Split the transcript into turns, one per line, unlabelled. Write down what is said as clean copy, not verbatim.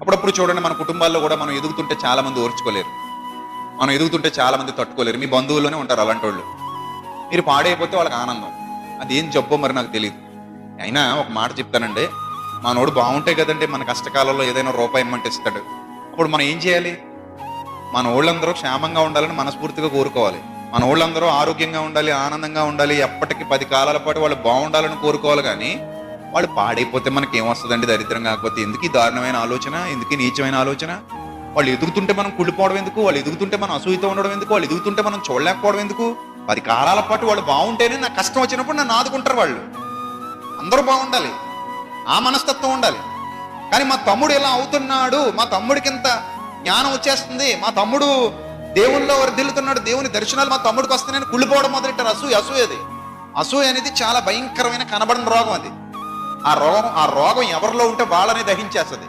అప్పుడప్పుడు చూడండి, మన కుటుంబాల్లో కూడా మనం ఎదుగుతుంటే చాలా మంది ఓర్చుకోలేరు. మనం ఎదుగుతుంటే చాలా మంది తట్టుకోలేరు. మీ బంధువుల్లోనే ఉంటారు అలాంటి వాళ్ళు. మీరు పాడైపోతే వాళ్ళకి ఆనందం. అదేం జబ్బో మరి నాకు తెలియదు. అయినా ఒక మాట చెప్తానండి, మనోడు బాగుంటే కదండి మన కష్టకాలంలో ఏదైనా రూపాయి ఇమ్మంటే ఇస్తాడు. అప్పుడు మనం ఏం చేయాలి? మన వాళ్ళందరూ క్షేమంగా ఉండాలని మనస్ఫూర్తిగా కోరుకోవాలి. మన వాళ్ళందరూ ఆరోగ్యంగా ఉండాలి, ఆనందంగా ఉండాలి, ఎప్పటికీ 10 కాలాల పాటు వాళ్ళు బాగుండాలని కోరుకోవాలి. కానీ వాళ్ళు పాడైపోతే మనకి ఏమొస్తుందండి? దరిద్రం కాకపోతే ఎందుకు ఈ దారుణమైన ఆలోచన? ఎందుకు ఈ నీచమైన ఆలోచన? వాళ్ళు ఎదుగుతుంటే మనం కుళ్ళిపోవడం ఎందుకు? వాళ్ళు ఎదుగుతుంటే మనం అసూయతో ఉండడం ఎందుకు? వాళ్ళు ఎదుగుతుంటే మనం చూడలేకపోవడం ఎందుకు? 10 కాలాల పాటు వాళ్ళు బాగుంటేనే నాకు కష్టం వచ్చినప్పుడు నన్ను ఆదుకుంటారు వాళ్ళు. అందరూ బాగుండాలి, ఆ మనస్తత్వం ఉండాలి. కానీ మా తమ్ముడు ఎలా అవుతున్నాడు, మా తమ్ముడికి ఇంత జ్ఞానం వచ్చేస్తుంది, మా తమ్ముడు దేవుల్లో వర్ధిల్లుతున్నాడు, దేవుని దర్శనాలు మా తమ్ముడికి వస్తున్నాయని కుళ్ళిపోవడం మొదలెట్టారు. అసూయ అది. అసూయ అనేది చాలా భయంకరమైన కనబడిన రోగం అది. ఆ రోగం ఎవరిలో ఉంటే వాళ్ళని దహించేస్తుంది.